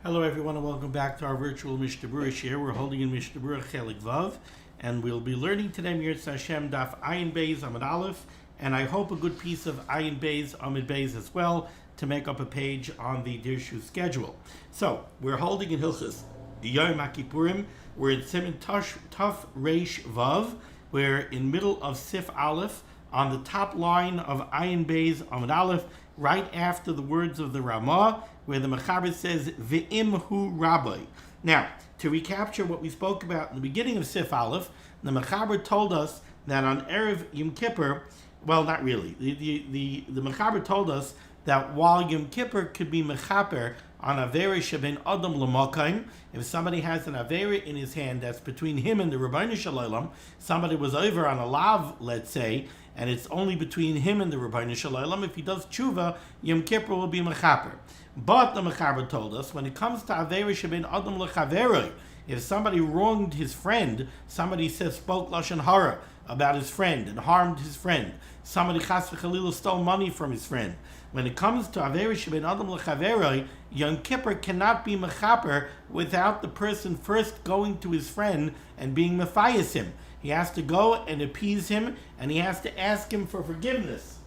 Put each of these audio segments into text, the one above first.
Hello everyone and welcome back to our virtual Mishnah Berurah share. We're holding in Mishnah Berurah Chelik Vav, and we'll be learning today Mirz Hashem Daf Ayin Beis Amud Aleph, and I hope a good piece of Ayin Beis Amud Beis as well to make up a page on the Dirshu schedule. So we're holding in Hilchos Yom Kippurim. We're in Siman Tuf Reish Vav. We're in middle of Sif Aleph on the top line of Ayin Beis Amud Aleph, right after the words of the Ramah, where the Mechaber says, V'im hu Rabbi. Now, to recapture what we spoke about in the beginning of Sif Aleph, the Mechaber told us that on Erev Yom Kippur, well, not really. The Mechaber told us that while Yom Kippur could be Mechaper on Avera Sheben Adam L'Makayim, if somebody has an Avera in his hand that's between him and the Rabbeinu Shalom, somebody was over on a lav, let's say, and it's only between him and the Rabbeinu Shalom, if he does tshuva, Yom Kippur will be Mechaper. But the Mechaber told us, when it comes to Avera Sheben Adam L'Chaveroi, if somebody wronged his friend, somebody spoke Lashon Hara about his friend and harmed his friend, somebody chas v'chalila stole money from his friend. When it comes to Avera Sheben Adam L'Chaveroi, Yom Kippur cannot be Mechaper without the person first going to his friend and being mefayis him. He has to go and appease him, and he has to ask him for forgiveness.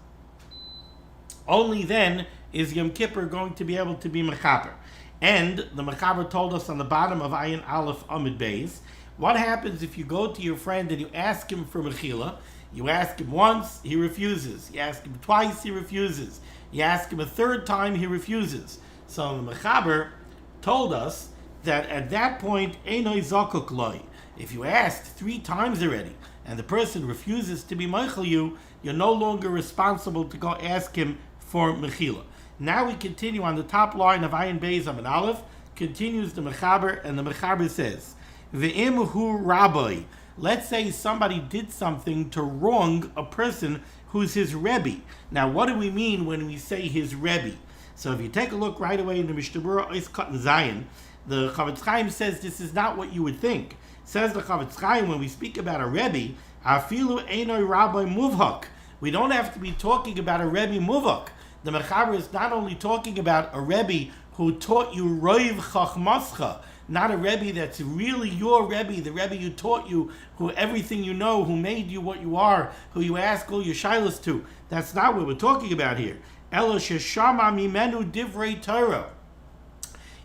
Only then is Yom Kippur going to be able to be Mechaper. And the Mechaber told us on the bottom of Ayin Aleph Amud Beis, what happens if you go to your friend and you ask him for Mechila? You ask him once, he refuses. You ask him twice, he refuses. You ask him a third time, he refuses. So the Mechaber told us that at that point, Einoi Zakuk Loi. If you asked 3 times already and the person refuses to be Meichel you, you're no longer responsible to go ask him for Mechila. Now we continue on the top line of Ayin Beis Amud Aleph, continues the Mechaber, and the Mechaber says, V'im hu Rabbi. Let's say somebody did something to wrong a person who's his Rebbe. Now what do we mean when we say his Rebbe? So if you take a look right away in the Mishnah Berurah Ois Katan Zayin, the Chavetz Chaim says this is not what you would think. Says the Chavetz Chaim, when we speak about a Rebbe, afilu einoi rabbi muvhak. We don't have to be talking about a Rebbe muvhak. The Mechaber is not only talking about a Rebbe who taught you roiv chachmascha, not a Rebbe that's really your Rebbe, the Rebbe who taught you, who everything you know, who made you what you are, who you ask all your shilas to. That's not what we're talking about here. Elo sheshama mimenu divrei Torah.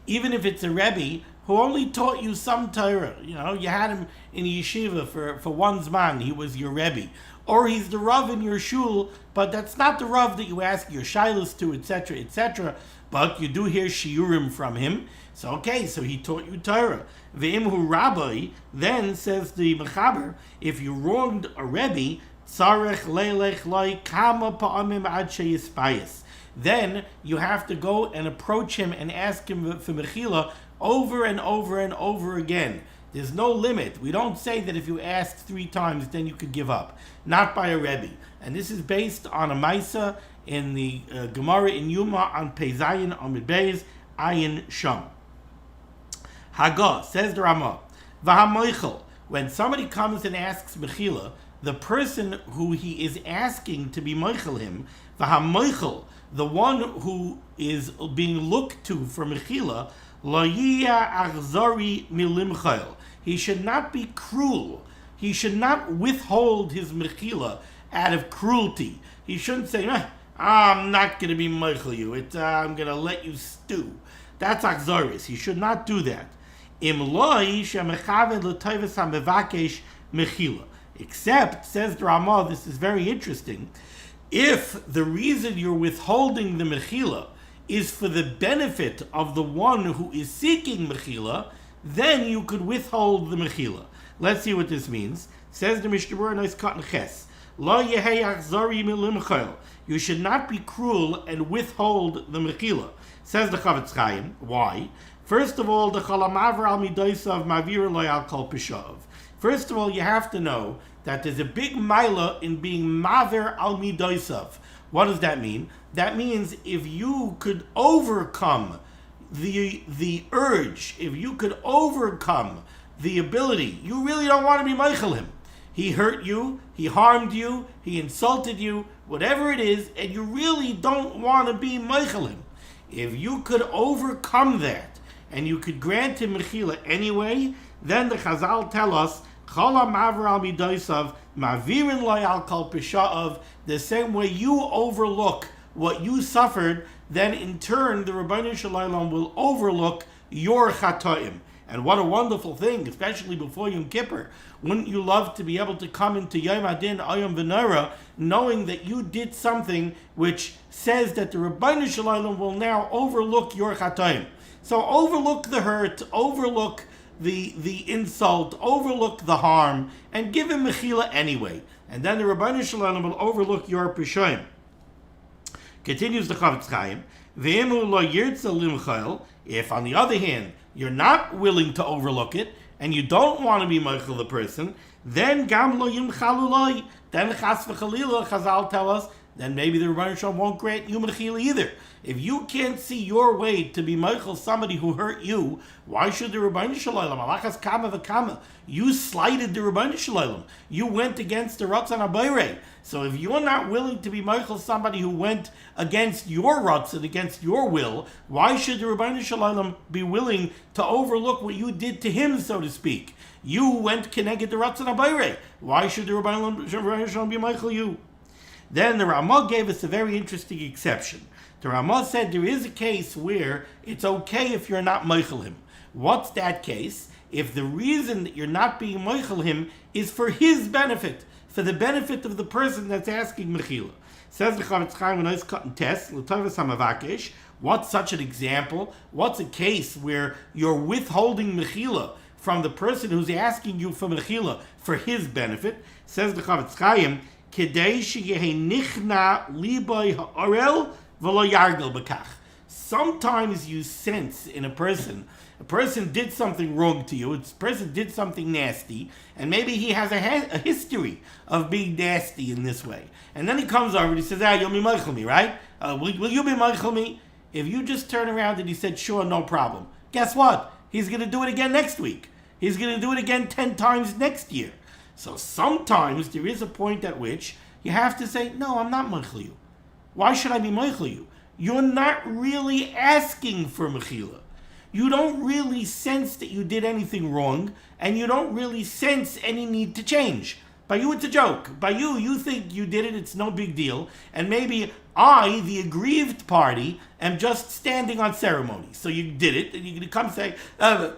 Even if it's a Rebbe who only taught you some Torah, you had him in yeshiva for one zman, he was your Rebbe. Or he's the Rav in your shul, but that's not the Rav that you ask your shilas to, etc., etc., but you do hear shiurim from him. So he taught you Torah. Ve'imhu Rabbi, then says the Mechaber, if you wronged a Rebbe, tzarech leilech loy kama pa'amim ad sheyispayis. Then you have to go and approach him and ask him for mechila over and over and over again. There's no limit. We don't say that if you asked 3 times, then you could give up. Not by a Rebbe. And this is based on a Maisa in the Gemara in Yoma on Peizayin Amud Beis Ayin Sham. Haga, says the Ramah, V'hamoichel, when somebody comes and asks Mechila, the person who he is asking to be Meichel him, V'hamoichel, the one who is being looked to for Mechila, Lo yiyah achzari milimchel. He should not be cruel. He should not withhold his mechila out of cruelty. He shouldn't say, I'm not going to be meichel you. I'm going to let you stew. That's achzaris. He should not do that. Im loi shemechaven l'toivus hamevakesh mechila. Except, says the Ramah, this is very interesting, if the reason you're withholding the mechila is for the benefit of the one who is seeking mechila, then you could withhold the mechila. Let's see what this means. Says the Mishnah Berurah Nois Katan Ches, Lo yehei achzari milimchel. You should not be cruel and withhold the mechila. Says the Chavetz Chaim. Why? First of all, the chalamaver al midoisav mavir loy al kol pishav. First of all, you have to know that there's a big maila in being maver al midoisav. What does that mean? That means if you could overcome the urge, if you could overcome the ability, you really don't want to be meichel him. He hurt you, he harmed you, he insulted you, whatever it is, and you really don't want to be meichel him. If you could overcome that, and you could grant him mechila anyway, then the Chazal tell us, Chala maver al midosav, mavirin loy al kol pisha'av, the same way you overlook what you suffered, then in turn the Rebbeinu Shalom will overlook your chatoim. And what a wonderful thing, especially before Yom Kippur. Wouldn't you love to be able to come into Yom Adin, Ayom V'Nora, knowing that you did something which says that the Rebbeinu Shalom will now overlook your chatoim. So overlook the hurt, overlook the insult, overlook the harm, and give him mechila anyway. And then the Rebbeinu Shalom will overlook your pishoim. Continues the Chavetz Chaim, Ve'emu lo yirtza limchel, if on the other hand, you're not willing to overlook it, and you don't want to be meichel the person, then gam lo yimchalu loy, then chas v'chalila, Chazal tell us, then maybe the Rebbeinu Shalom won't grant you mechila either. If you can't see your way to be meichel somebody who hurt you, why should the Rebbeinu Shalom? Alachas kama v'kama. You slighted the Rebbeinu Shalom. You went against the Ratzon HaBorei. So if you're not willing to be meichel somebody who went against your Ratzon, against your will, why should the Rebbeinu Shalom be willing to overlook what you did to him, so to speak? You went keneged the Ratzon HaBorei. Why should the Rebbeinu Shalom be meichel you? Then the Ramah gave us a very interesting exception. The Ramah said there is a case where it's okay if you're not meichel him. What's that case? If the reason that you're not being meichel him is for his benefit, for the benefit of the person that's asking mechila. Says the Chavetz Chaim when I was cutting tests, l'tovas hamavakesh. What's such an example? What's a case where you're withholding mechila from the person who's asking you for mechila for his benefit? Says the Chavetz Chaim, kedei sheyehi nichna liboy ha'orel v'lo yargel b'kach. Sometimes you sense in a person did something wrong to you, a person did something nasty, and maybe he has a history of being nasty in this way. And then he comes over and he says, you'll be meichel me, right? Will you be meichel me? If you just turn around and he said, sure, no problem. Guess what? He's going to do it again next week. He's going to do it again 10 times next year. So sometimes there is a point at which you have to say, no, I'm not meichel you. Why should I be meichel you? You're not really asking for mechila. You don't really sense that you did anything wrong, and you don't really sense any need to change. By you, it's a joke. By you, you think you did it, it's no big deal, and maybe I, the aggrieved party, am just standing on ceremony. So you did it, and you're going to come say,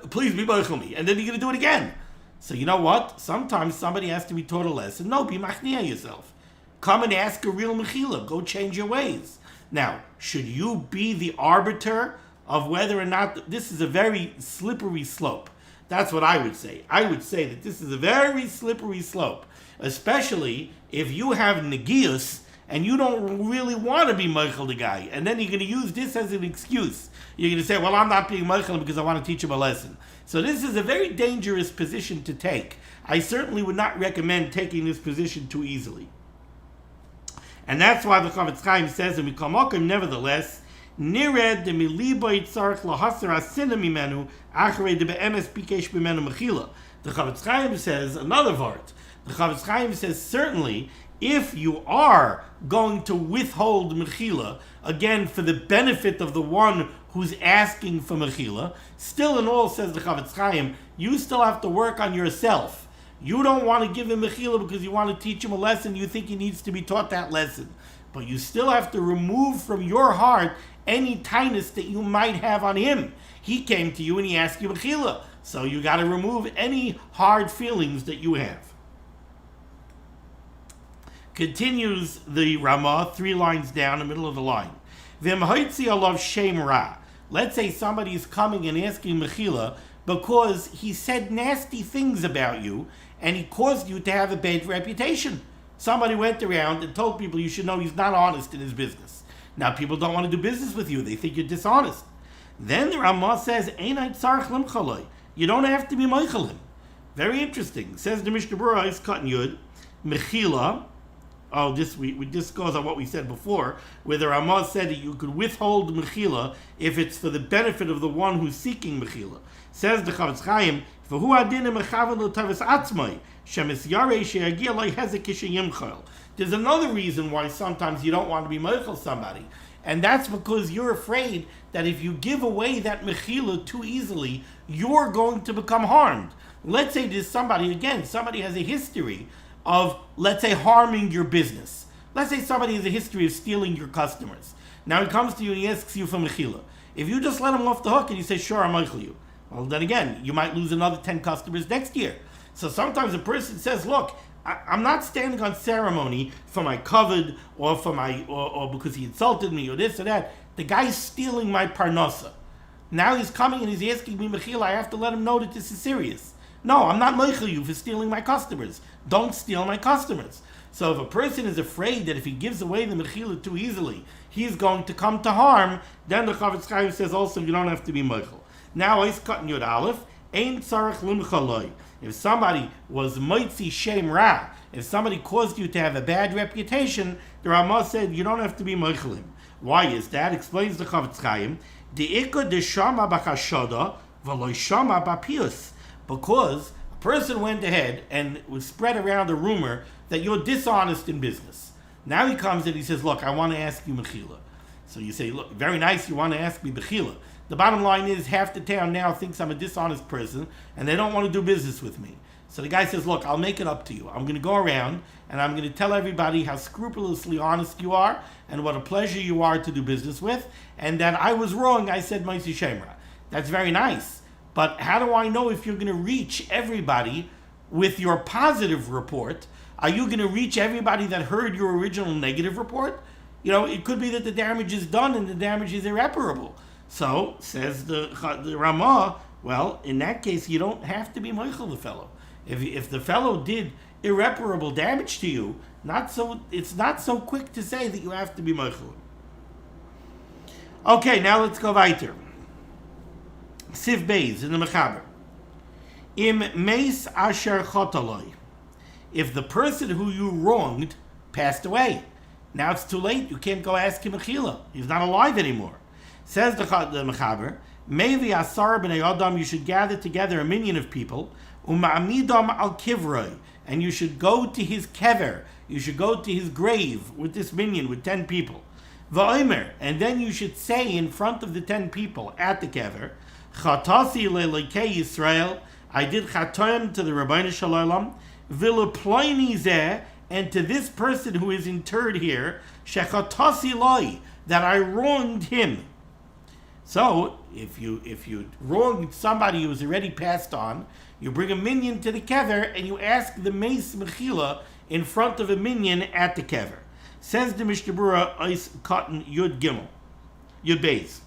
please be meichel me, and then you're going to do it again. So you know what? Sometimes somebody has to be taught a lesson. No, be machniah yourself. Come and ask a real mechila. Go change your ways. Now, should you be the arbiter of whether or not this is a very slippery slope? That's what I would say. I would say that this is a very slippery slope, especially if you have negius and you don't really want to be meichel the guy, and then you're going to use this as an excuse. You're going to say, well, I'm not being meichel because I want to teach him a lesson. So this is a very dangerous position to take. I certainly would not recommend taking this position too easily. And that's why the Chavetz Chaim says, and nevertheless, nired de miliboy tzarich lahasar asina mimenu achrei de be'emes bikesh b'menu mechila. The Chavetz Chaim says another vart. The Chavetz Chaim says certainly if you are going to withhold mechila, again for the benefit of the one who's asking for mechila, still in all, says the Chavetz Chaim, you still have to work on yourself. You don't want to give him mechila because you want to teach him a lesson. You think he needs to be taught that lesson. But you still have to remove from your heart any tightness that you might have on him. He came to you and he asked you mechila. So you got to remove any hard feelings that you have. Continues the Ramah, 3 lines down, the middle of the line. V'mhoitzi alav shem ra. Let's say somebody is coming and asking mechila because he said nasty things about you and he caused you to have a bad reputation. Somebody went around and told people you should know he's not honest in his business. Now people don't want to do business with you. They think you're dishonest. Then the Ramah says, Einai tzarich limchaloi. You don't have to be meichel him. Very interesting. Says the Mishnah Berurah is cutting yud. Mechila. Oh, this goes on what we said before, where the Ramah said that you could withhold mechila if it's for the benefit of the one who's seeking mechila. Says the Chavetz Chaim, there's another reason why sometimes you don't want to be meichel somebody, And that's because you're afraid that if you give away that mechila too easily, you're going to become harmed. Let's say there's somebody has a history of, let's say, harming your business. Let's say somebody has a history of stealing your customers. Now he comes to you and he asks you for mechila. If you just let him off the hook and you say, sure, I'll mechil you, well, then again, you might lose another 10 customers next year. So sometimes a person says, look, I'm not standing on ceremony for my covet or for my or because he insulted me or this or that. The guy's stealing my parnasa. Now he's coming and he's asking me mechila. I have to let him know that this is serious. No, I'm not mechil you for stealing my customers. Don't steal my customers. So if a person is afraid that if he gives away the mechila too easily, he's going to come to harm, then the Chavetz Chaim says also you don't have to be mechil. Now he's cutting Yud Aleph. Ein tzarich limchaloi. If somebody was moitzi shem ra, if somebody caused you to have a bad reputation, the Ramah said you don't have to be meichelim. Why is that? Explains the Chavetz Chaim. De'ika deshama b'chashoda v'lo shama b'pius. Because a person went ahead and was spread around a rumor that you're dishonest in business. Now he comes and he says, look, I want to ask you mechila. So you say, look, very nice, you want to ask me mechila. The bottom line is half the town now thinks I'm a dishonest person and they don't want to do business with me. So the guy says, look, I'll make it up to you. I'm going to go around and I'm going to tell everybody how scrupulously honest you are and what a pleasure you are to do business with, and that I was wrong, I said Moisi Shemra. That's very nice. But how do I know if you're going to reach everybody with your positive report? Are you going to reach everybody that heard your original negative report? You know, it could be that the damage is done and the damage is irreparable. So, says the Ramah, well, in that case, you don't have to be meichel the fellow. If the fellow did irreparable damage to you, it's not so quick to say that you have to be meichel. Okay, now let's go weiter. Siv Beis in the Mechaber. Im meis asher chotaloi. If the person who you wronged passed away, now it's too late. You can't go ask him mechila. He's not alive anymore. Says the Mechaber, Mevi asar b'nei adam, you should gather together a minion of people, uma'amidam al kivroi, and you should go to his kever, you should go to his grave with this minion, with 10 people. Va'omer, and then you should say in front of the 10 people at the kever, Chatasi le'lekei Yisrael, I did chatoim to the Rabbeinu Shalom, v'leploini zeh, and to this person who is interred here, shechatasi loi, that I wronged him. So, if you wronged somebody who was already passed on, you bring a minion to the kever and you ask the meis mechila in front of a minion at the kever. Says the Mishnah Berurah, Ois Cotton Yud Gimel, Yud Beis.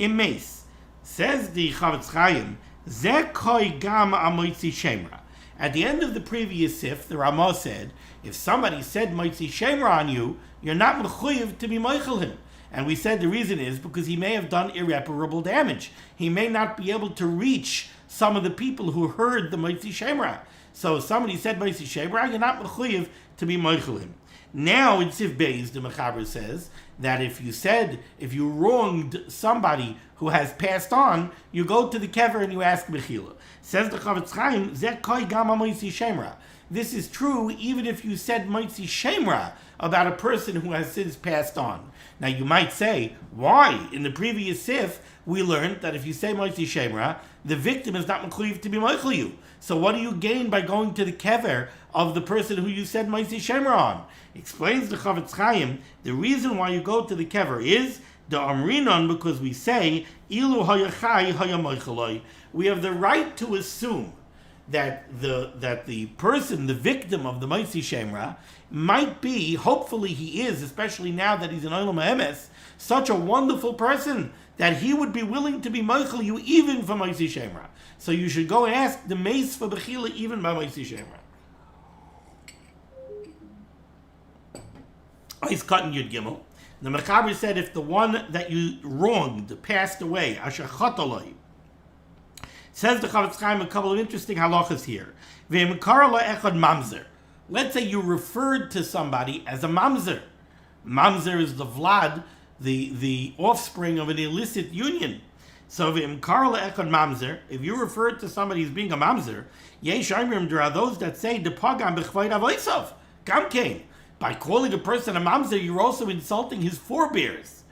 In meis, says the Chavetz Chaim, Zeh koi gam amoitzi shemra. At the end of the previous sif, the Ramah said, if somebody said moitzi shemra on you, you're not mechuyev to be meichel him. And we said the reason is because he may have done irreparable damage. He may not be able to reach some of the people who heard the Moitzi Shemra. So if somebody said Moitzi Shemra, you're not mechuyev to be meichel him. Now in Siv Beis, the Mechaber says that if you wronged somebody who has passed on, you go to the kever and you ask mechila. Says the Chavetz Chaim, Zeh koi gam Moitzi Shemra. This is true even if you said Moitzi Shemra about a person who has since passed on. Now you might say, why? In the previous sif, we learned that if you say Moitzi Shemra, the victim is not mechuyev to be meichel you. So what do you gain by going to the kever of the person who you said Moitzi Shemra on? Explains the Chavetz Chaim, the reason why you go to the kever is the Amrinon, because we say, Ilu hayachai hayamocheloi. We have the right to assume that the person, the victim of the Moitzi Shemra, might be, hopefully he is, especially now that he's in Olam HaEmes, such a wonderful person that he would be willing to be meichel you even for Moitzi Shemra. So you should go ask the meis for bechila even by Moitzi Shemra. He's cutting Yud Gimel. The Mechaber said if the one that you wronged passed away, asher chotaloi, says the Chavetz Chaim a couple of interesting halachas here. Ve'imkar lo echad mamzer. Let's say you referred to somebody as a mamzer. Mamzer is the vlad, the offspring of an illicit union. So ve'imkar lo echad mamzer, if you referred to somebody as being a mamzer, yesh ayimrim, there are those that say depagam b'chvayid avosav. Gamkein. By calling a person a mamzer, you're also insulting his forebears.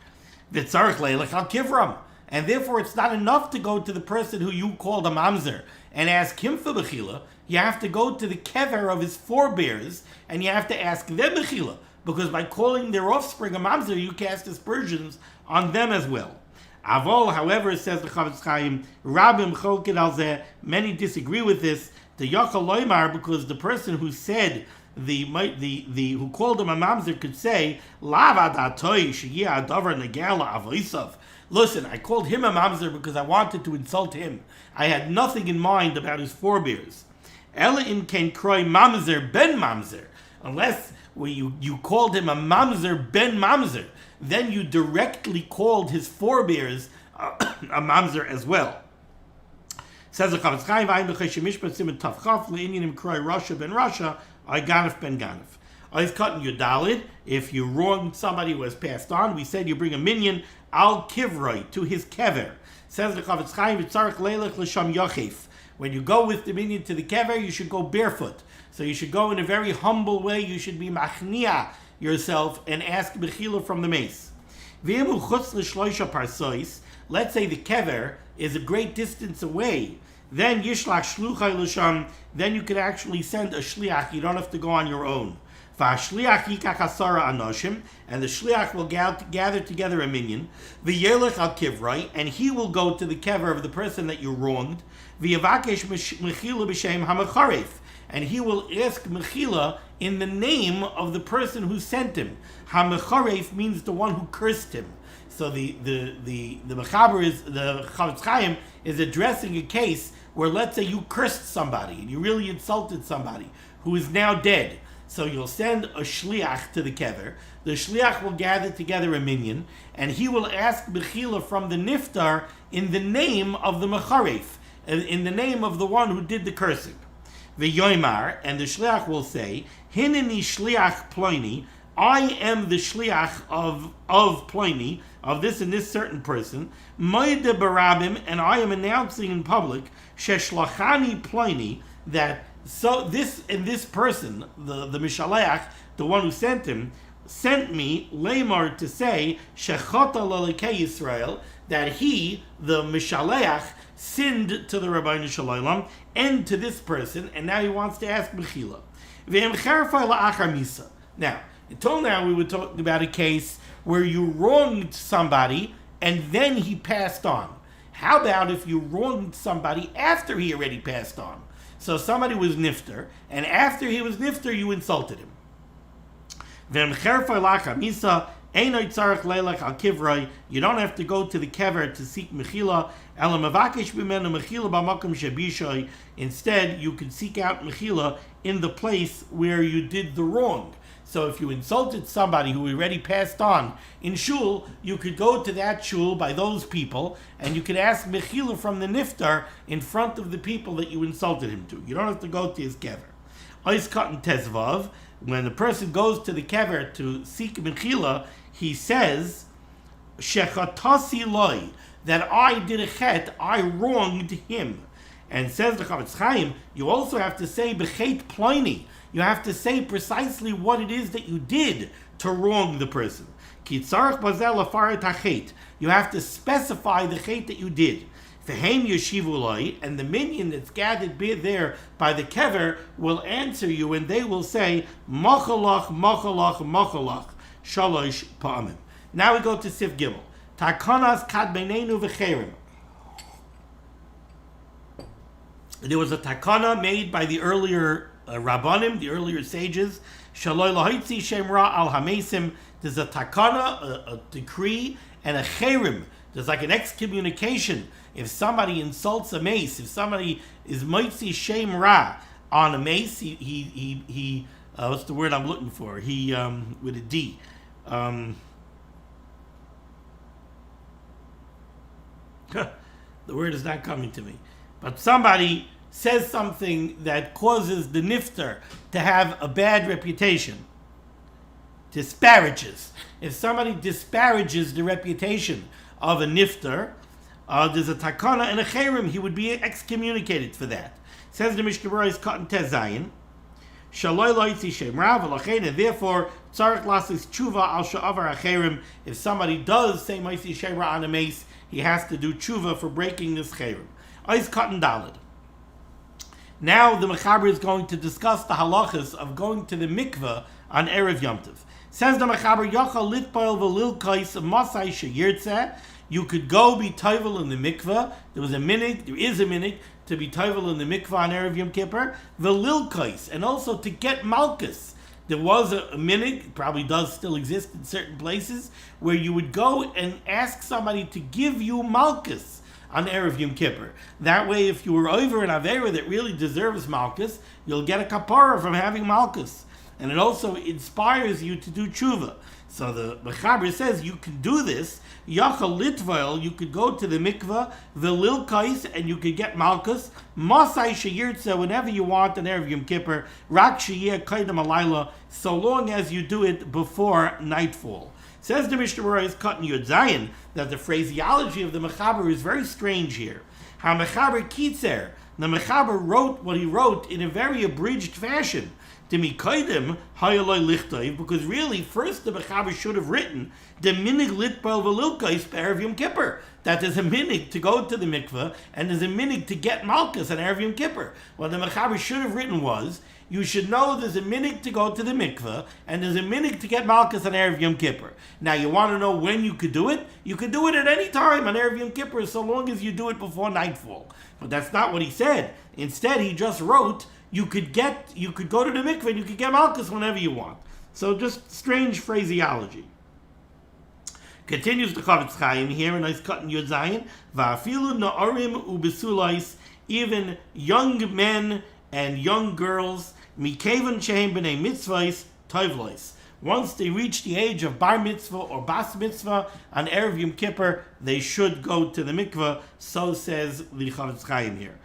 V'tzarich leilech al kivram. And therefore it's not enough to go to the person who you called a mamzer and ask him for bechila. You have to go to the kever of his forebears and you have to ask them bechila. Because by calling their offspring a mamzer, you cast aspersions on them as well. Avol, however, says the Chavetz Chaim, Rabim Cholkid al Zeh, many disagree with this. The Yachal Loimar, because the person who said who called him a mamzer could say, Lavad Atoy Shiyah Adavar Negala Avoisav. Listen, I called him a mamzer because I wanted to insult him. I had nothing in mind about his forebears. Ela in ken kroy mamzer ben mamzer. Unless you called him a mamzer ben mamzer, then you directly called his forebears a mamzer as well. Says the Chavetz Chaim, "V'ayim b'chei shemishpat siman tavchaf le'inyanim kroy Rasha ben Rasha, ay ganef ben ganef." I've cut in your dalid. If you wronged somebody who has passed on, we said you bring a minyan al kivroi to his kever. Says the Chavetz Chaim, "V'tzarich leilech l'sham yachif." When you go with the minyan to the kever, you should go barefoot. So you should go in a very humble way. You should be machnia yourself and ask bechila from the mace. V'yemu chutz l'shloisha parsois. Let's say the kever is a great distance away. Then yishlach shluchai l'sham. Then you could actually send a shliach. You don't have to go on your own. V'ashliach yikach asara anoshim, and the shliach will gather together a minyan. V'yelech al kivroi, and he will go to the kever of the person that you wronged. V'yavakesh mechila b'shem hamacharef, and he will ask mechila in the name of the person who sent him. Hamacharef means the one who cursed him. So the mechaber is, the Chavetz Chaim is addressing a case where, let's say you cursed somebody and you really insulted somebody who is now dead. So you'll send a shliach to the kever. The shliach will gather together a minyan, and he will ask bechila from the niftar in the name of the mecharef, in the name of the one who did the cursing. V'yoimar, and the shliach will say, Hineni shliach ploini, I am the shliach of ploini, of this and this certain person, Moide barabim, and I am announcing in public, Sheshlachani ploini, that so this and this person, the Mishaleach, the one who sent him, sent me Lamar to say Shechota Lalekei Yisrael, that he, the Mishaleach, sinned to the Rabbeinu Shalom and to this person, and now he wants to ask Mechila. Now, until now we were talking about a case where you wronged somebody and then he passed on. How about if you wronged somebody after he already passed on? So somebody was nifter, and after he was nifter, you insulted him. You don't have to go to the kever to seek mechila. Instead, you can seek out mechila in the place where you did the wrong. So if you insulted somebody who already passed on in shul, you could go to that shul by those people, and you could ask mechila from the niftar in front of the people that you insulted him to. You don't have to go to his kever. Ois katan tezvav. When the person goes to the kever to seek mechila, he says, Shechatasi loy, that I did a chet, I wronged him. And says the Chavetz Chaim, you also have to say b'chet ploini. You have to say precisely what it is that you did to wrong the person. Ki tzarech bazel afaret hachet. You have to specify the chet that you did. V'heim yeshivu loy, and the minyan that's gathered there by the kever will answer you, and they will say, Machalach, machalach, machalach, shalosh pa'amim. Now we go to Sif Gimel. Takanas kad beinenu v'cherim. There was a takana made by the earlier Rabbanim, the earlier sages. Shaloi lahaitzi shem ra al hamesim. There's a takana, a decree, and a cherim. There's like an excommunication. If somebody insults a mace, if somebody is moitzi shem ra on a mace, he what's the word I'm looking for? He with a D. The word is not coming to me. But somebody says something that causes the nifter to have a bad reputation. Disparages. If somebody disparages the reputation of a nifter, there's a takana and a cherim, he would be excommunicated for that. Says the Mishnah Berurah is cotton tezayin. Shaloi lo yitzi shem ra v'lachein, and therefore tzarich lasis tshuva al sha'avar acherim. If somebody does say ma'isi shem ra on a mace, he has to do tshuva for breaking this cherim. Ois cotton dalid. Now the Mechaber is going to discuss the halachas of going to the mikveh on Erev Yom Tov. Says the Mechaber, Yochal litpoil v'lil kais masai sheyirtzeh. You could go be tovel in the mikveh. There is a minhag to be tovel in the mikveh on Erev Yom Kippur. V'lil kais, and also to get malchus. There was a minhag, probably does still exist in certain places, where you would go and ask somebody to give you malchus on Erev Yom Kippur. That way, if you were over an Aveira that really deserves Malchus, you'll get a kapara from having Malchus. And it also inspires you to do tshuva. So the Mechaber says you can do this. Yachal litvail, you could go to the mikveh, the lilkais, and you could get Malchus. Masai sheyirtza, whenever you want on Erev Yom Kippur. Rak sheyeh kaidam alayla, so long as you do it before nightfall. Says the Mishnah is cutting Yud Zayin that the phraseology of the Mechaber is very strange here. How Mechaber kitzer, the Mechaber wrote what he wrote in a very abridged fashion. Because really, first the Mechaber should have written the minhag litpal v'lilkais Erev Yom Kippur. That there's a minhag to go to the mikveh and there's a minhag to get malchus on Erev Yom Kippur. What the Mechaber should have written was, you should know there's a minhag to go to the mikveh and there's a minhag to get malchus on Erev Yom Kippur. Now you want to know when you could do it? You could do it at any time on Erev Yom Kippur, so long as you do it before nightfall. But that's not what he said. Instead, he just wrote you could go to the mikveh and you could get malchus whenever you want. So just strange phraseology. Continues the Chavetz Chaim here, and he's cutting Yud Zayin. Va'afilu na'arim u'besulais, even young men and young girls, mikevan shehem b'nei mitzvahs, tovlois. Once they reach the age of bar mitzvah or bas mitzvah on Erev Yom Kippur, they should go to the mikveh. So says the Chavetz Chaim here.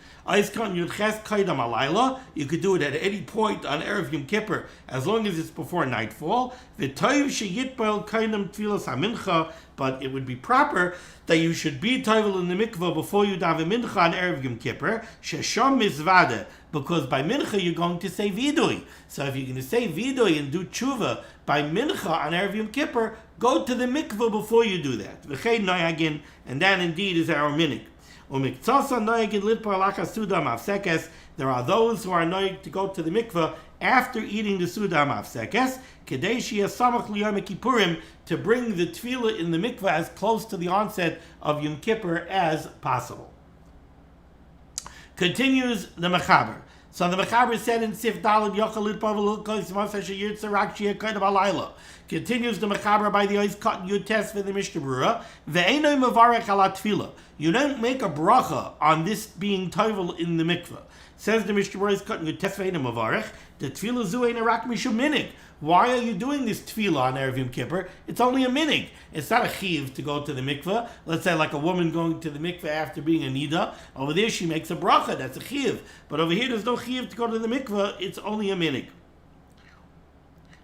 You could do it at any point on Erev Yom Kippur, as long as it's before nightfall. But it would be proper that you should be tovel in the mikveh before you daven mincha on Erev Yom Kippur. Shesham mizvade, because by mincha you're going to say viduy. So if you're going to say viduy and do tshuva by mincha on Erev Yom Kippur, go to the mikveh before you do that. And that indeed is our minhag. There are those who are noig to go to the mikveh after eating the Suda Mafsekes, to bring the tefillah in the mikveh as close to the onset of Yom Kippur as possible. Continues the Mechaber. So the Mechaber said in Sif Daled Yochel Litpavel Kois Masa Sheyirtza Rak Shia Kaid Balayla. Continues the Mechaber by the Ois Cut Yud Test for the Mishnah Berurah. Ve'enoi Mavarech Ala Tefillah. You don't make a bracha on this being tovel in the mikveh. Says the Mishnah Berurah is cutting Yud Test ve'enoi Mavarech. The Tefillah Zu Ein Rak Mishum Minhag. Why are you doing this tefillah on Erev Yom Kippur? It's only a minhag. It's not a chiv to go to the mikveh. Let's say like a woman going to the mikveh after being a nida. Over there she makes a bracha. That's a chiv. But over here there's no chiv to go to the mikveh. It's only a minhag.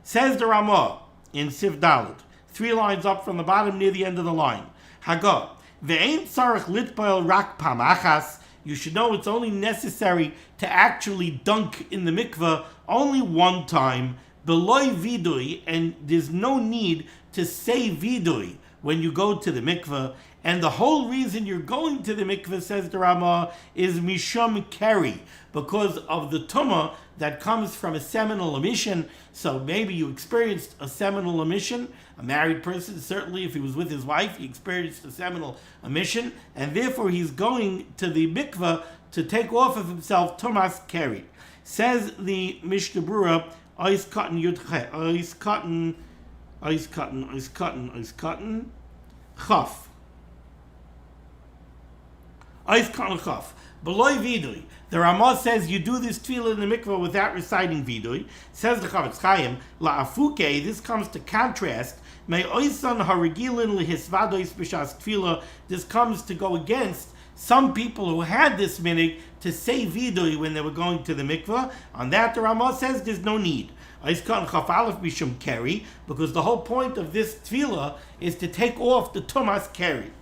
Says the Ramah in Sif Dalet, 3 lines up from the bottom near the end of the line. Hagah. Ve'ein tzarech litpael rak pamachas. You should know it's only necessary to actually dunk in the mikveh only one time. Beloy viduy, and there's no need to say viduy when you go to the mikveh. And the whole reason you're going to the mikveh, says the Ramah, is mishum keri, because of the tumah that comes from a seminal emission. So maybe you experienced a seminal emission. A married person, certainly if he was with his wife, he experienced a seminal emission, and therefore he's going to the mikveh to take off of himself tumas keri. Says the Mishnah Berurah, Ice cotton, ice cotton, chaf. Ice cotton chaf. Beloy viduy. The Ramah says you do this tefillah in the mikveh without reciting viduy. Says the Chavetz Chaim, la'afuke, this comes to contrast. May oisan harigilin lihisvadois b'shas tefillah. This comes to go against some people who had this minhag to say viduy when they were going to the mikveh. On that, the Ramah says there's no need. Because the whole point of this tefillah is to take off the tumas keri.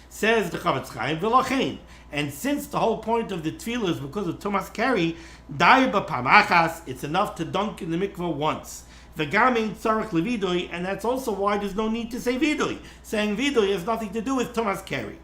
Says the Chavetz Chaim, v'lachein, And since the whole point of the tefillah is because of Tumas Keri, daiba pamachas, it's enough to dunk in the mikveh once. V'gamin tzarich leviduy, and that's also why there's no need to say viduy. Saying viduy has nothing to do with Tumas Keri.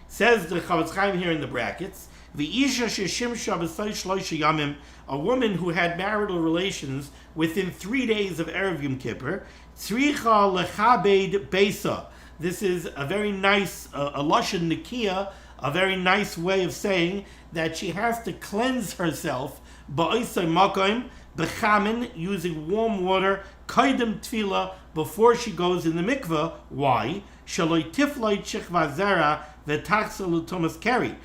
Says the Chavetz Chaim here in the brackets, V'isha sheshimsha b'say shloisha yamim, a woman who had marital relations within 3 days of Erev Yom Kippur, tzricha lechabed beisa. This is a very nice, a lashon nikia, a very nice way of saying that she has to cleanse herself ba'isay makom, b'chamin, using warm water, kaidem tefillah, before she goes in the mikveh. Why? Shaloi tifloi shechva zera v'tachsel Tumas Keri.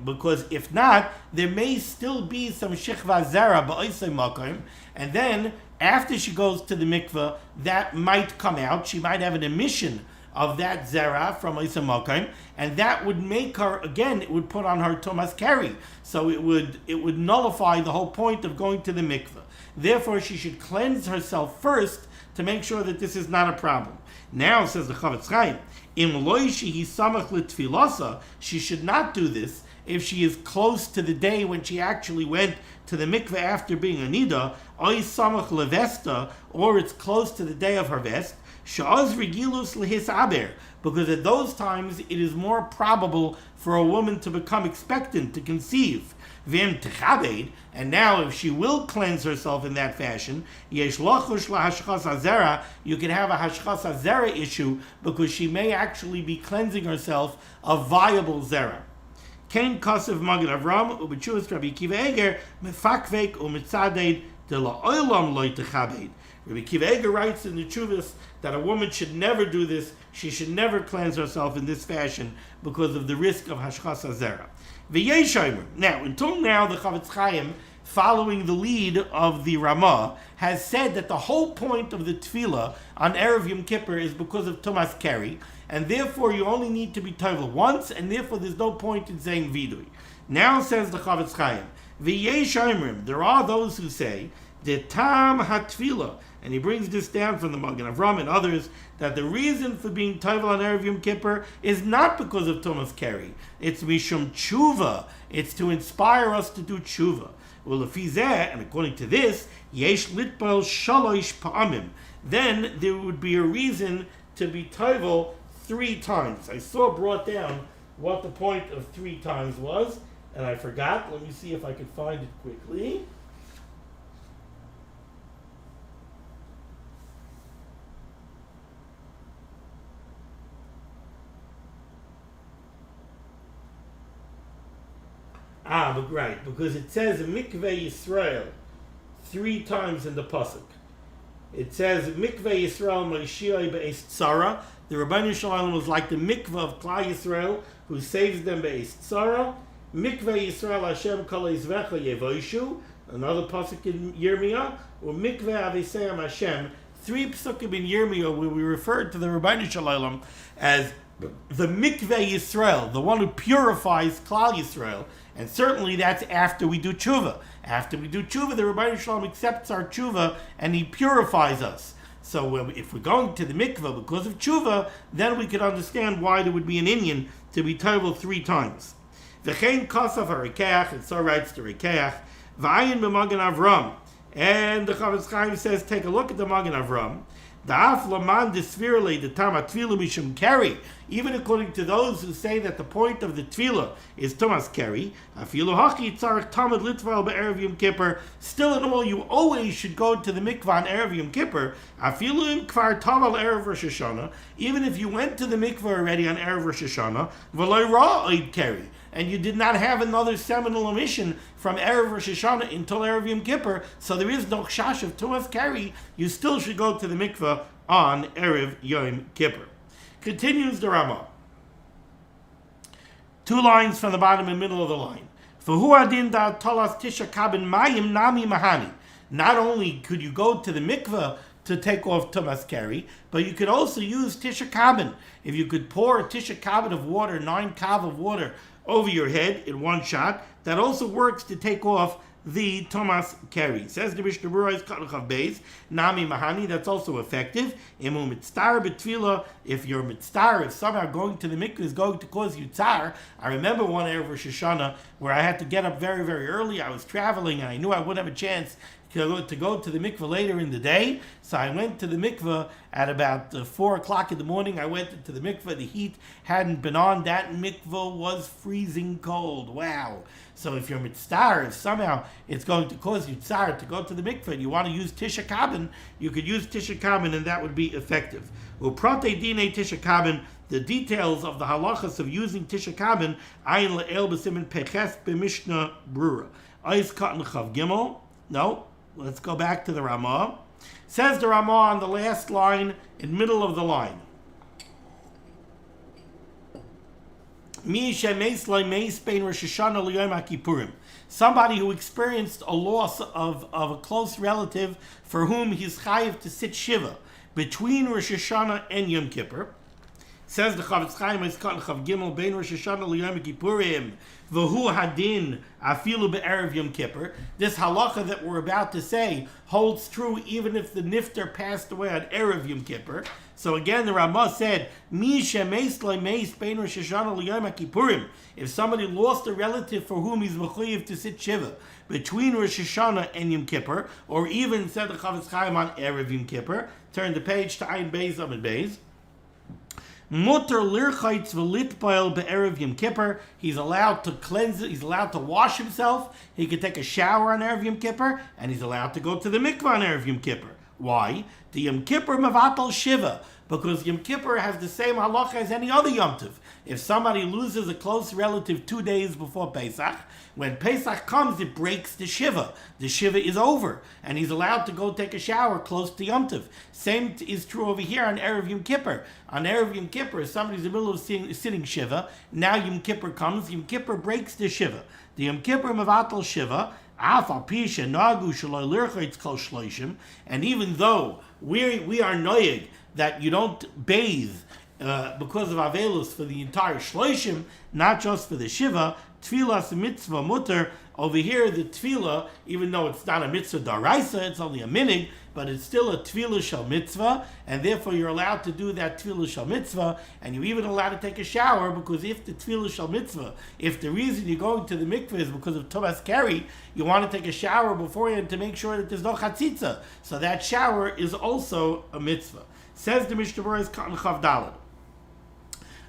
Because if not, there may still be some shechva zera ba'isay makom, and then after she goes to the mikveh, that might come out. She might have an emission of that zera from Isam Makom, and that would make her, again, it would put on her Tumas Keri. So it would nullify the whole point of going to the mikveh. Therefore, she should cleanse herself first to make sure that this is not a problem. Now, says the Chavetz Chaim, Im loy shehi samach l'tfilasa, she should not do this if she is close to the day when she actually went to the mikveh after being a nida, oy samach levesta, or it's close to the day of her vest, sha'az regilus lehis aber, because at those times it is more probable for a woman to become expectant, to conceive. V'im techabed, and now if she will cleanse herself in that fashion, yesh lachush lahashchas hazera, you can have a hashchas hazera issue because she may actually be cleansing herself of viable zera. Kain kasev magid Avram u'b'tshuvas Rabbi Akiva Eger mefakvek u'mitzaded de la'olam loy techabed. Rabbi Akiva Eger writes in the Tshuvas that a woman should never do this. She should never cleanse herself in this fashion because of the risk of hashchas hazera. Now, until now, the Chavetz Chaim, following the lead of the Ramah, has said that the whole point of the tefillah on Erev Yom Kippur is because of Tumas Keri, and therefore you only need to be tovel once, and therefore there's no point in saying viduy. Now says the Chavetz Chaim, there are those who say, the tam hatfila, and he brings this down from the Magen Avram and others, that the reason for being tovel on Erev Yom Kippur is not because of Tumas Keri. It's mishum tshuva. It's to inspire us to do tshuva. Well, and according to this, yesh litpal shalosh pa'amim. Then there would be a reason to be tovel 3 times. I saw brought down what the point of 3 times was, and I forgot. Let me see if I can find it quickly. But right, because it says mikveh Yisrael 3 times in the pasuk. It says mikveh Yisrael Moshiach be'es tzara. The Rebbeinu Shalom was like the mikveh of Klal Yisrael, who saves them be'es tzara. Mikveh Yisrael Hashem kol ezvecha yevoishu. Another pasuk in Yirmiyah, or mikveh aveseyam Hashem. 3 pasukim in Yirmiyah where we referred to the Rebbeinu Shalom as the mikveh Yisrael, the one who purifies Klal Yisrael. And certainly that's after we do tshuva. After we do tshuva, the Rebbeinu Shalom accepts our tshuva and he purifies us. So if we're going to the mikveh because of tshuva, then we could understand why there would be an inyan to be tovel 3 times. V'chein kasaf harikeach, and so writes the Rikeach, v'ayin b'magen Avram. And the Chavetz Chaim says, take a look at the Magen Avram. Da'af laman desvirle the tam atfilu mishum keri. Even according to those who say that the point of the tefillah is Tumas Keri, afilu haki tzarich tamid litval be'erev Yom Kippur. Still in all, you always should go to the mikvah on Erev Yom Kippur. Afilu im kvar taval erev Rosh Hashanah. Even if you went to the mikvah already on Erev Rosh Hashanah, v'loy ra oid keri, and you did not have another seminal omission from Erev Rosh Hashanah until Erev Yom Kippur, so there is no chash of Tumas Keri, you still should go to the mikveh on Erev Yom Kippur. Continues the Ramah. 2 lines from the bottom and middle of the line. V'hu adin da tolas tisha kabin mayim nami mahani. Not only could you go to the mikveh to take off Tumas Keri, but you could also use tisha kabin. If you could pour a tisha kabin of water, 9 kav of water, over your head in one shot, that also works to take off the Thomas Kerry. Says the Mishnah Berurah is Katachav Beis, Nami Mahani, that's also effective. Imu mitztar betfila, if you're mitztar, if somehow going to the mikveh is going to cause you tzar. I remember one Erev Rosh Hashanah where I had to get up very, very early. I was traveling and I knew I wouldn't have a chance to go to the mikveh later in the day. So I went to the mikveh at about 4 o'clock in the morning. I went into the mikveh. The heat hadn't been on. That mikveh was freezing cold. Wow. So if you're mitzvah, if somehow it's going to cause you tzar to go to the mikveh and you want to use tisha kabin, you could use tisha kabin and that would be effective. Uprate dine tisha kabin, the details of the halachas of using tisha kabin, ayin le'el b'simin peches b'mishnah Berurah. Ois katan chav gimel. No. Let's go back to the Ramah. Says the Ramah on the last line, in middle of the line. Somebody who experienced a loss of a close relative for whom he's chayiv to sit shiva between Rosh Hashanah and Yom Kippur. Says the Chavetz Chaim is Katan Chav Gimel Bein Rosh Hashanah LeYom Kippurim V'hu Hadin Afilu BeErev Yom Kippur. This halacha that we're about to say holds true even if the nifter passed away on Erev Yom Kippur. So again, the Ramah said, Mi shemeis lemeis Bein Rosh Hashanah LeYom Kippurim. If somebody lost a relative for whom he's mechuyev to sit shiva between Rosh Hashanah and Yom Kippur, or even said the Chavetz Chaim on Erev Yom Kippur, turn the page to Ayin Beis Amud Beis. Mutter lirchaitz v'litpail be'erev Yom Kippur. He's allowed to cleanse it. He's allowed to wash himself. He can take a shower on Erev Yom Kippur, and he's allowed to go to the mikveh on Erev Yom Kippur. Why? The Yom Kippur mevatel shiva, because Yom Kippur has the same halacha as any other Yom Tov. If somebody loses a close relative 2 days before Pesach, when Pesach comes, it breaks the shiva. The shiva is over, and he's allowed to go take a shower close to Yom Tov. Same is true over here on Erev Yom Kippur. On Erev Yom Kippur, somebody's in the middle of sitting shiva. Now Yom Kippur comes. Yom Kippur breaks the shiva. The Yom Kippur mevatel shiva. And even though we are noyeg that you don't bathe because of avelus for the entire shloishim, not just for the shiva, tefillah mitzvah mutter. Over here, the tefillah, even though it's not a mitzvah daraisa, it's only a minhag, but it's still a tefillah shel mitzvah, and therefore you're allowed to do that tefillah shel mitzvah, and you're even allowed to take a shower, because if the tefillah shel mitzvah, if the reason you're going to the mikveh is because of Thomas Kerry, you want to take a shower beforehand to make sure that there's no chatzitza. So that shower is also a mitzvah. Says the Mishnah Berurah is Katan Chav Daled.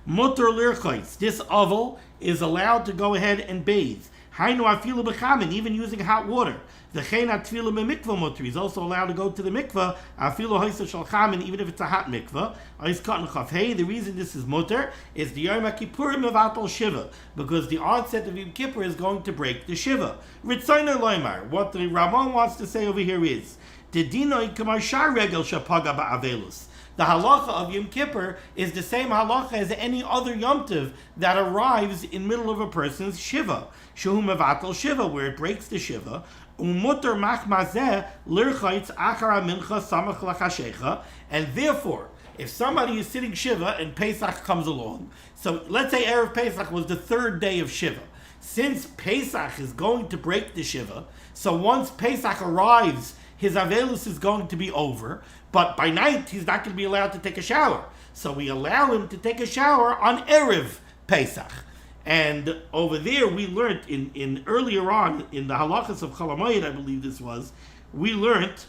Mutter lirchais, this oval is allowed to go ahead and bathe. Hainu afilu b'chamin, even using hot water. The chein atfilu b'mikveh mutter, he's also allowed to go to the mikveh, afilu hoisa shal chamin, even if it's a hot mikveh. Ois katan chav hey, the reason this is mutter is the Yom Kippurim mevatel shiva, because the onset of Yom Kippur is going to break the shiva. Ritzainer loymar, what the Ramon wants to say over here is, the dinoi kamar shar regel shapaga ba'avelus. The halacha of Yom Kippur is the same halacha as any other Yom Tov that arrives in middle of a person's shiva. Shehu mevatel shiva, where it breaks the shiva. Umutter machmazeh lirchaitz achara mincha samach lachashecha. And therefore, if somebody is sitting shiva and Pesach comes along, so let's say Erev Pesach was the 3rd day of shiva. Since Pesach is going to break the shiva, so once Pesach arrives, his avelus is going to be over, but by night he's not going to be allowed to take a shower. So we allow him to take a shower on Erev Pesach. And over there we learned in earlier on in the halachas of Chalamayid, I believe this was, we learned,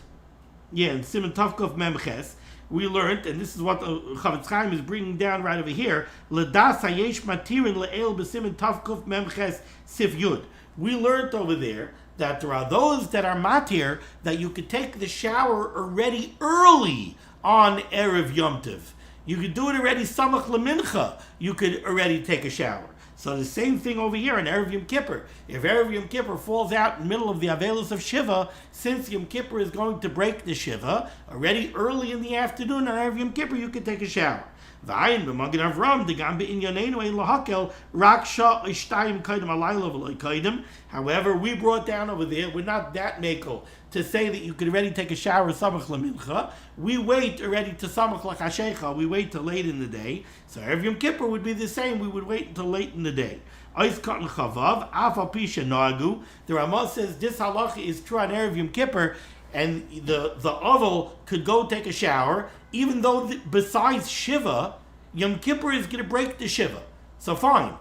in Siman Tavkuf Memches, we learned, and this is what Chavetz Chaim is bringing down right over here, L'das hayesh matirin le'el b'siman Tavkuf Memches Sif Yud. We learned over there that there are those that are matir that you could take the shower already early on Erev Yom Tov. You could do it already samach lemincha. You could already take a shower. So the same thing over here in Erev Yom Kippur. If Erev Yom Kippur falls out in the middle of the avelus of Shiva, since Yom Kippur is going to break the Shiva, already early in the afternoon on Erev Yom Kippur you could take a shower. V'ayin b'magid Avram degam be'inyanenu ein lahakel rak sha ishtayim kaidem alayla v'loy kaidem. However, we brought down over there, we're not that makel to say that you could already take a shower samach lamincha. We wait already to samach lachashecha. We wait till late in the day. So Erev Yom Kippur would be the same. We would wait until late in the day. Ois katan chavav afal pisha nagu. The Ramah says this halacha is true on Erev Yom Kippur, and the oval could go take a shower, even though besides Shiva, Yom Kippur is going to break the Shiva. So fine.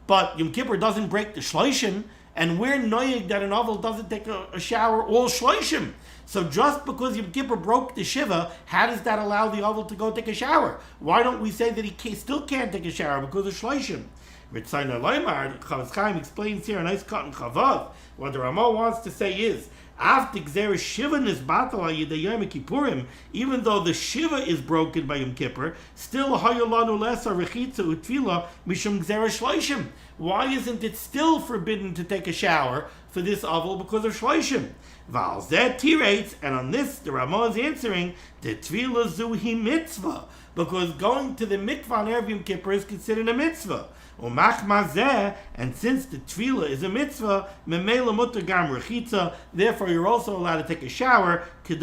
But Yom Kippur doesn't break the Shloshim, and we're noyig that an oval doesn't take a shower all Shloshim. So just because Yom Kippur broke the Shiva, how does that allow the oval to go take a shower? Why don't we say that he still can't take a shower because of Shloshim? Ritzaina Leimar, Chavetz Chaim explains here, a nice cut in Chavav. What the Ramah wants to say is, after Gzera Shiva Nisbatala Yidei Yom Kippurim, even though the Shiva is broken by Yom Kippur, still Hayolanu Lesa Rechitza Utfila Mishum Gzera Shloshim. Why isn't it still forbidden to take a shower for this oval because of Shloshim? Val Zeh Tirates, and on this the Ramah is answering, the Tvila Zuhi Mitzvah, because going to the mikveh on Erev Yom Kippur is considered a mitzvah. And since the tefillah is a mitzvah, memela mutar gam rechitza, therefore you're also allowed to take a shower, so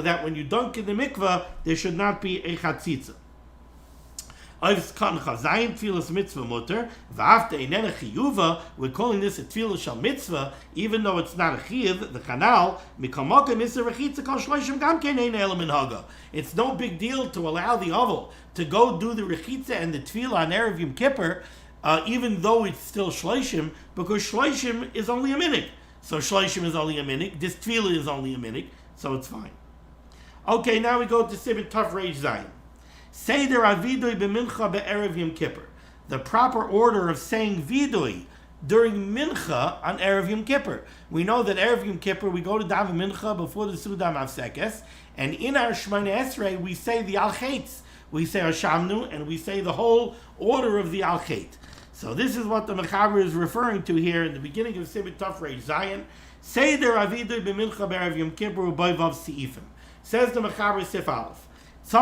that when you dunk in the mikveh, there should not be a chatzitza. We're calling this a tefillah shal mitzvah, even though it's not a chiyuv, the kanal, it's no big deal to allow the oval to go do the rechitza and the tefillah on Erev Yom Kippur, even though it's still shloshim, because shloshim is only a minhag. So shloshim is only a minhag, this tefillah is only a minhag, so it's fine. Okay, now we go to Siman Tov Reish Zayin. Seder viduy b'mincha be'erev Yom Kippur. The proper order of saying viduy during mincha on Erev Yom Kippur. We know that Erev Yom Kippur, we go to daven mincha before the Suda Mafsekes, and in our Shemona Esrei, we say the Al-Chetz. We say Hashamnu, and we say the whole order of the Al-Chet. So this is what the Mechaber is referring to here in the beginning of Siman Tov Reish Zayin. Seder viduy b'mincha be'erev Yom Kippur u'boivav se'ifim. Says the Mechaber Sif Aleph. You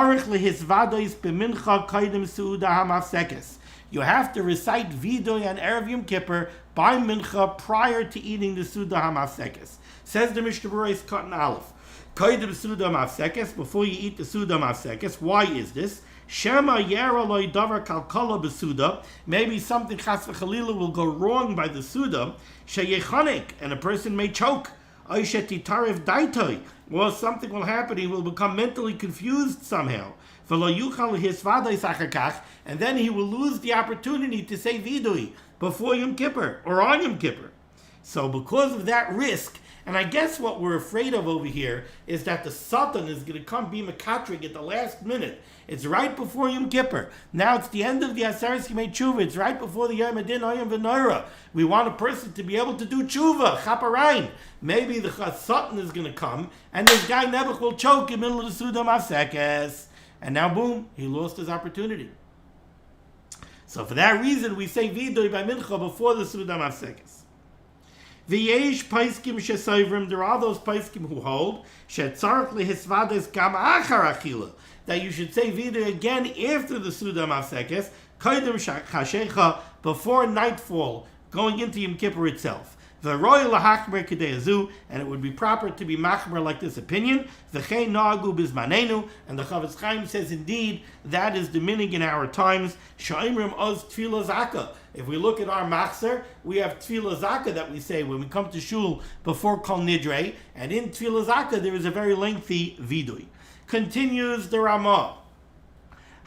have to recite viduy on Erev Yom Kippur by mincha prior to eating the Suda HaMafsekes. Says the Mishnah Berurah cut in Aleph. Kaidem Suda HaMafsekes, before you eat the Suda HaMafsekes. Why is this? Shema yera loy davar kalkala b'Suda. Maybe something chas v'chalila will go wrong by the Suda. Sheyechanik, and a person may choke. Oishetitarev daitoi. Well, something will happen, he will become mentally confused somehow. And then he will lose the opportunity to say viduy before Yom Kippur or on Yom Kippur. So because of that risk, and I guess what we're afraid of over here is that the Satan is going to come be Makatrik at the last minute. It's right before Yom Kippur. Now it's the end of the Aseres Yemei Tshuva. It's right before the Yom Adin Hayom V'Noira. We want a person to be able to do Tshuva, Chaparain. Maybe the Satan is going to come, and this guy Nebuch will choke in the middle of the Suda Mafsekes. And now, boom, he lost his opportunity. So for that reason, we say viduy by mincha before the Suda Mafsekes. V'yesh paiskim shesayvrim, there are those paiskim who hold shetzarach lehisvades gam achar achila, that you should say viduy again after the Suda Mafsekes, kaidem chashecha, before nightfall, going into Yom Kippur itself. V'roy lahachmer k'deyazu, and it would be proper to be machmer like this opinion. V'chein na'agu bizmanenu, and the Chavetz Chaim says indeed that is the minhag in our times. Sha'imrim oz tefillah zaka. If we look at our machzer, we have tefillah zaka that we say when we come to shul before kol nidrei, and in tefillah zaka there is a very lengthy viduy. Continues the Ramah.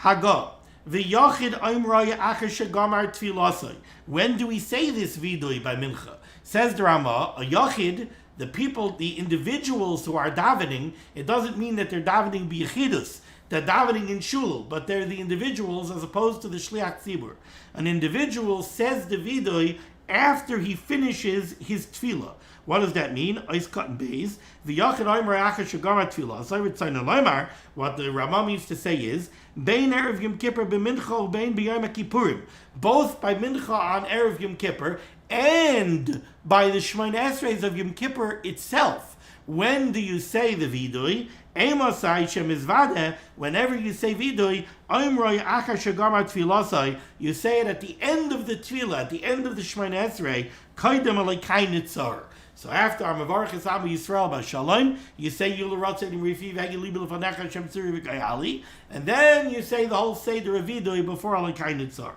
Hagah. V'yachid oimraya acher shegamar tefillasai. When do we say this viduy by mincha? Says the Ramah, a yachid, the people, the individuals who are davening, it doesn't mean that they're davening b'yechidus, they're davening in shul, but they're the individuals as opposed to the shliach tzibur. An individual says the viduy after he finishes his tefillah. What does that mean? Ois cut beis. What the Ramah means to say is, Bein Erev Yom Kippur b'mincha u'bein b'yom Kippurim. Both by mincha on Erev Yom Kippur and by the Shemoneh Esreis of Yom Kippur itself. When do you say the viduy? Whenever you say viduy, you say it at the end of the tefillah, at the end of the Shemoneh Esrei. So after Amavarchas Amu Yisrael B'Shalom, you say Yularatzin Rifi V'Hagilibu L'Fanecha Hashem Tzuri V'Kayali, and then you say the whole Seder of Viduy before Alakain Nitzar.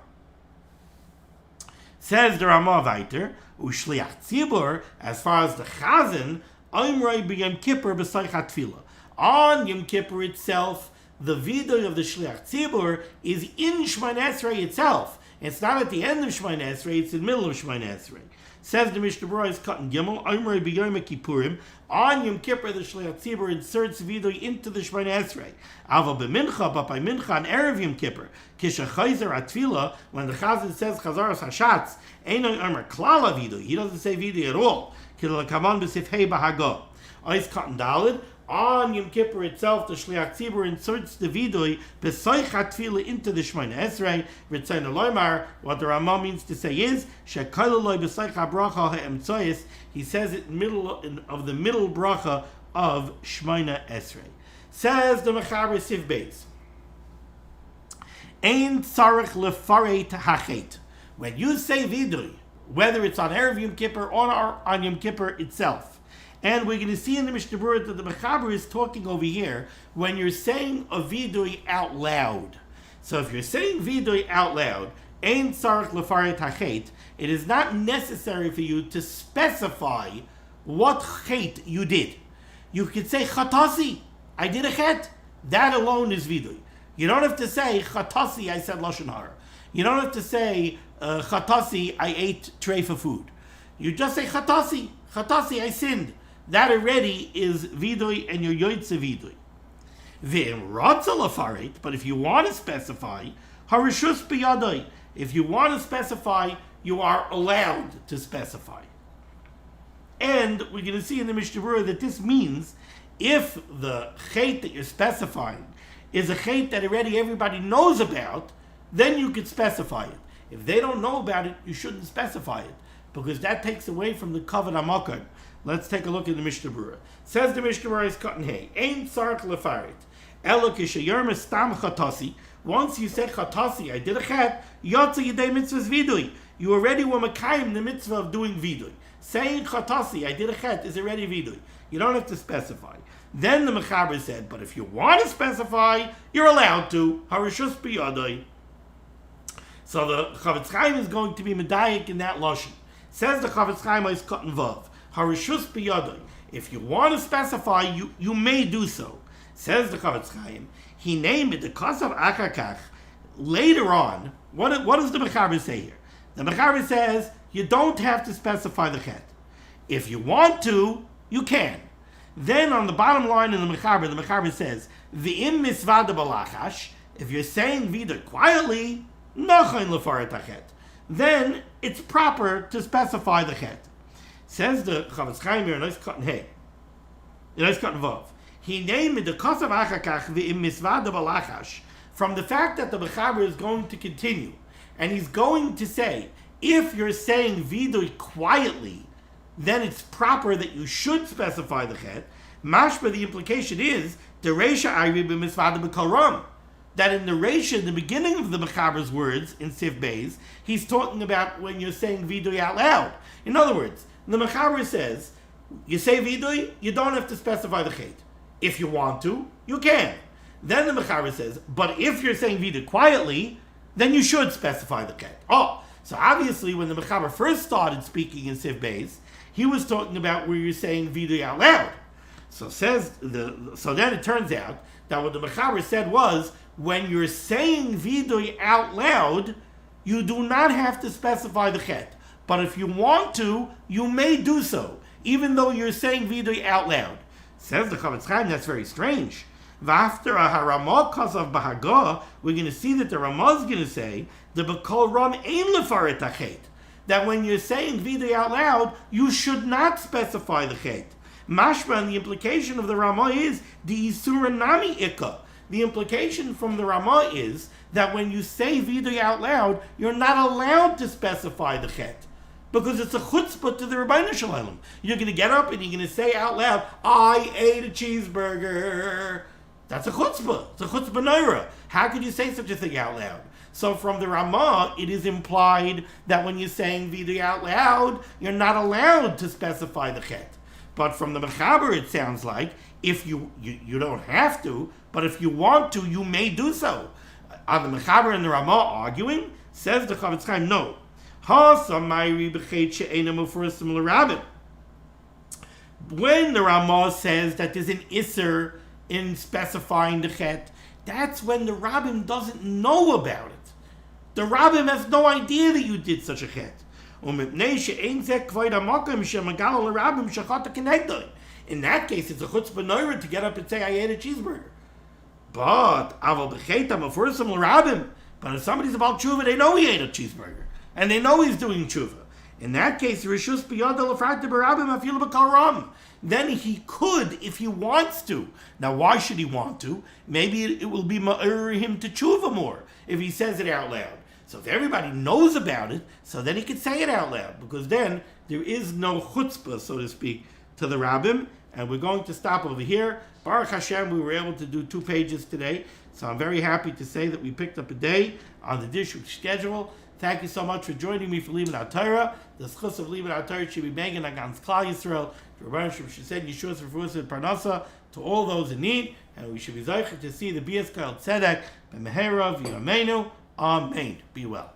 Says the Ramah Vayter, Ushliach Tzibur, as far as the Chazan, Oimroi B'Yom Kippur B'Soichat Tefillah. On Yom Kippur itself, the Viduy of the Shliach Tzibur is in Shemoneh Esrei itself. It's not at the end of Shemoneh Esrei, it's in the middle of Shemoneh Esrei. Says the Mishnah Berurah is cut in Gimel, Oimroi B'Yom Kippurim, on Yom Kippur the Shliach Tzibur inserts Viduy into the Shemoneh Esrei. Ava b'mincha, but by mincha on Erev Yom Kippur, Kisha Chayzer Atfila, when the Chazan says Chazaras Hashatz, Einoi Omer Klala Viduy, he doesn't say Viduy at all. Kila Kaman B'Sifhei B'Hago. Ois cut in Daled, on Yom Kippur itself, the Shliach Tzibur inserts the Viduy B'Soichat Tefillah into the Shemoneh Esrei. Ritzayin Aloymar, what the Ramah means to say is Shekolaloi B'Soichat Bracha HaEmtsoyis. He says it of the middle bracha of Shemoneh Esrei. Says the Mechaber Siv Beis, Ein Tzarich Lefaret Hachet. When you say Viduy, whether it's on Erev Yom Kippur or on Yom Kippur itself. And we're going to see in the Mishnah Berurah that the Mechaber is talking over here when you're saying a viduy out loud. So if you're saying viduy out loud, Ein tzarich lefaret hachet, it is not necessary for you to specify what chet you did. You could say chatasi, I did a chet. That alone is viduy. You don't have to say chatasi, I said lashon hara. You don't have to say chatasi, I ate treifa food. You just say chatasi, I sinned. That already is viduy, and you're yoytze viduy. V'im ratza lefaret, but if you want to specify, harishus b'yadai. If you want to specify, you are allowed to specify. And we're going to see in the Mishnah Berurah that this means if the chet that you're specifying is a chet that already everybody knows about, then you could specify it. If they don't know about it, you shouldn't specify it, because that takes away from the kavod hamakar. Let's take a look at the Mishnah Berurah. Says the Mishnah Berurah is cut in hay. Ein tzarich lefaret. Elo k'sheyermes stam chatasi. Once you said chatasi, I did a chet, yotze yedei mitzvahs viduy. You already were mekayim the mitzvah of doing viduy. Saying chatasi, I did a chet, is already viduy. You don't have to specify. Then the Mechaber said, but if you want to specify, you're allowed to. Harishus b'yadai. So the Chavetz Chaim is going to be medayik in that lashon. Says the Chavetz Chaim is cut in vav. Harishus b'yadai. If you want to specify, you may do so. Says the Chavetz Chaim. He named it the kasav akakach. Later on, what does the Mechaber say here? The Mechaber says you don't have to specify the chet. If you want to, you can. Then on the bottom line in the Mechaber says v'im misvada balachash. If you're saying viduy quietly, nochain lefaret hachet. Then it's proper to specify the chet. Says the Chavetz Chaim here, nice cut in hay, nice cut in vav. He named it the kasav achakach v'im misvada balachash, from the fact that the Mechaber is going to continue, and he's going to say, if you're saying viduy quietly, then it's proper that you should specify the chet. Mashba, the implication is the reisha ayri b'misvada b'kol ram. That in the reisha, in the beginning of the Mechaber's words in Siv Beis, he's talking about when you're saying viduy out loud. In other words, the Mechaber says, you say viduy, you don't have to specify the chet. If you want to, you can. Then the Mechaber says, but if you're saying viduy quietly, then you should specify the chet. Oh, so obviously when the Mechaber first started speaking in Siv Beis, he was talking about where you're saying viduy out loud. So then it turns out that what the Mechaber said was, when you're saying viduy out loud, you do not have to specify the chet. But if you want to, you may do so, even though you're saying viduy out loud. Says the Chavetz Chaim, that's very strange. After a haramah kasav b'haga, we're going to see that the Ramah is going to say the b'kol ram ein lefaret hachet, that when you're saying viduy out loud, you should not specify the chet. Mashma, and the implication of the Ramah is the isura nami ikka. The implication from the Ramah is that when you say viduy out loud, you're not allowed to specify the chet. Because it's a chutzpah to the Rebbeinu Shalom. You're going to get up and you're going to say out loud, I ate a cheeseburger. That's a chutzpah. It's a chutzpah noira. How could you say such a thing out loud? So from the Ramah, it is implied that when you're saying viduy out loud, you're not allowed to specify the chet. But from the Mechaber, it sounds like if you don't have to, but if you want to, you may do so. On the Mechaber and the Ramah arguing, says the Chavetz Chaim, no. When the Ramah says that there's an isser in specifying the chet, that's when the Rabbim doesn't know about it. The Rabbim has no idea that you did such a chet. In that case, it's a chutzpah noira to get up and say, I ate a cheeseburger. But if somebody's about tshuva, they know he ate a cheeseburger. And they know he's doing tshuva. In that case, then he could, if he wants to. Now, why should he want to? Maybe it will be ma'ir him to tshuva more if he says it out loud. So if everybody knows about it, so then he can say it out loud, because then there is no chutzpah, so to speak, to the Rabbim. And we're going to stop over here. Baruch Hashem, we were able to do 2 pages today, so I'm very happy to say that we picked up a day on the Dirshu schedule. Thank you so much for joining me for limud HaTorah. The schus of limud HaTorah should be megan against Klal Yisrael. The Rebbeinu should send Yeshua Refuah Parnasa to all those in need, and we should be zeicher to see the Bias Kal Tzedek b'mehera v'yameinu. Amen. Be well.